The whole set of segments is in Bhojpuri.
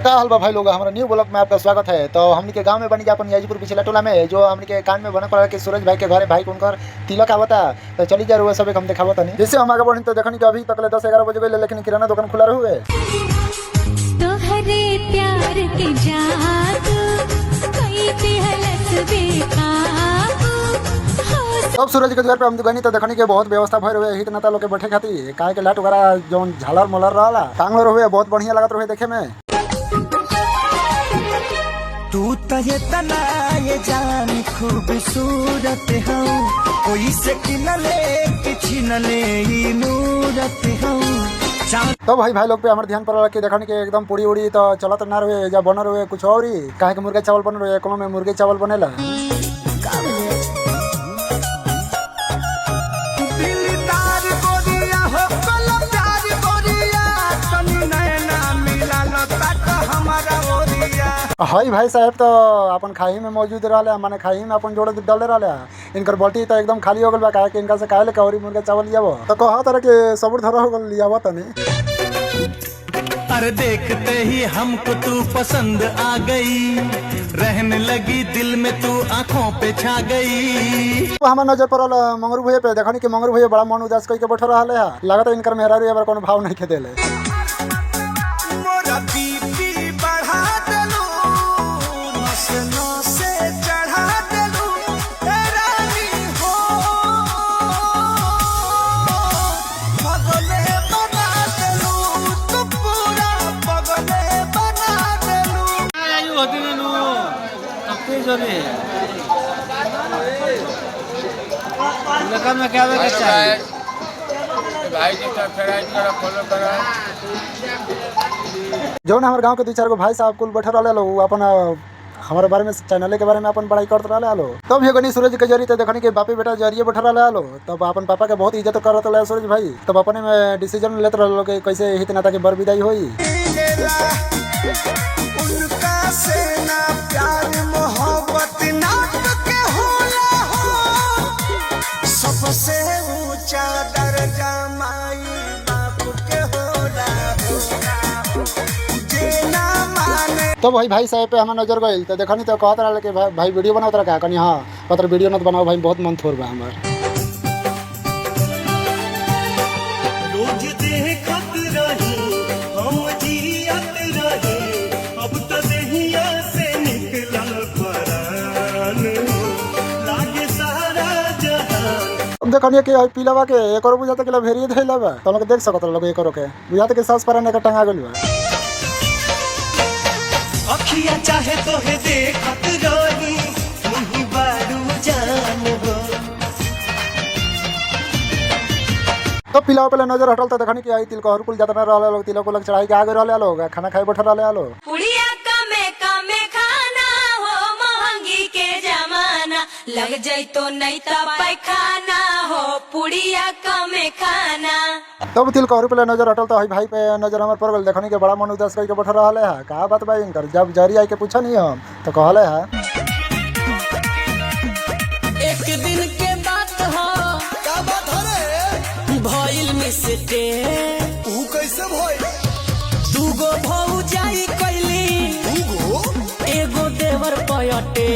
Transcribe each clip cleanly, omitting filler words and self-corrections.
क्या हाल बा भाई लोग, हमारा न्यू ब्लॉग में आपका स्वागत है। तो हमने के गांव में बनी अपन याजीपुर पिछला टोला में जो हमने के कान में बना पड़ा कि सूरज भाई के घरे भाई उनकर तिलक आवता। तो चली जा रहा सब हम दिखावा तनी जैसे हम आगे बढ़ी। तो देखनी कि अभी तक 10-11 बजे गए लेकिन किराना दुकान खुला रहुए। तब सूरज के द्वार पे हम गनी तो देखनी के बहुत व्यवस्था भर हुए हित नेता लोग के बैठे खाती काहे के लाट वगैरह जो झालर मोलर रहला टांगल रहुए बहुत बढ़िया लगत रहुए देखे में। तू तो ये तना ये जान खूबसूरत हो कोई से किनले किछि नले ई नूरत हो। तो भाई लोग पे हमारे ध्यान पर कि देखने के एकदम पूरी उड़ी तो चलत ना रहे या बन रहे कुछ और ही काहे के मुर्गा चावल बन रहे कोनो में मुर्गे चावल बनेला। हाई भाई साहब तो अपन खाई में मौजूद रहा माने खाई में अपन जोड़े डाले रहा इनकर बल्टी तो एकदम खाली हो गल बा काहे कि इनका से काहे ले कौरी मुर्गा चावल लियावो तो कहा तरह के सबूर धरा हो गल लियावो तनी। अरे देखते ही हमको तू पसंद आ गई रहने लगी दिल में तू आंखों पे छा गई। तो हमार नजर पड़ल मंगरू भैया पे देखनी कि मंगरू भैया बड़ा मन उदास करके बैठ रहा है लगता इनकर मेहरारू एबार कोनो भाव नहीं के देले। में क्या चाहिए भाई जो ना हमारे गांव के 2-4 गो भाई साहब कुल बैठे रहे लो अपन हमारे बारे में चैनल के बारे में अपन बड़ाई करते रहे लो। तब ये गनी सूरज के जरिए देखने के बापी बेटा जरिए बैठे रहे लो तब अपन पापा के बहुत इज्जत करते रहे सूरज भाई तब अपने में डिसीजन लेते रहे कि कैसे हित नेता की बर विदाई हुई। सबसे ऊंचा दर्जा माई बाप के होला जेना माने। तो भाई साहब पे हमार नजर गइल तो देखनी तो कहत रहा कि भाई वीडियो बनाओ तरह का कनी हाँ पत्र वीडियो न बनाओ भाई बहुत मन थोर बा हमार। रोज देखत रही हम जियत रही अब तो देहिया से निकलल परान लागे सारा जहान। देखनिए कि पीलावा के एक और बुझाते के भेरिए धइला बा तो लोग देख सकत लोग एक और के बुझाते के सास परने का टंगा गइल बा। अखियां चाहे तो है देखत रही मुही बारू जान हो। तो पीलावा पे नजर हटल तो देखनी कि आई तिल को हरकुल जातना रहले लोग तिलक को लग चढ़ाई के आगे रहले लोग खाना खाए बैठे रहले लोग। पुड़िया कमे कमे खाना हो महंगी के जमाना लग जाई तो नहीं तो पैखाना हो पुड़िया कमे खाना। तब तिल को पे नजर हटल तो भाई पे नजर हमार पर गल देखनी के बड़ा मन उदास करके बैठे रहले है का बात बा इनकर जब जरी आई के पूछा नहीं हम तो कहले है एक दिन के बात हो क्या बात हो रे भइल मिस्टे तू कैसे भइल दूगो भौजाई कइली एगो देवर पयटे।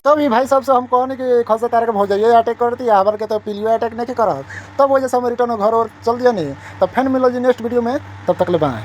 तब ये भाई साहब से हम कहने कि खसा तार के भौजाइए अटैक करती है हमारे के तो पिलियो अटैक नहीं करब तब वजह से हम रिटर्न घर और चल दिया नहीं तब फिर मिलो जी नेक्स्ट वीडियो में तब तक ले बाय।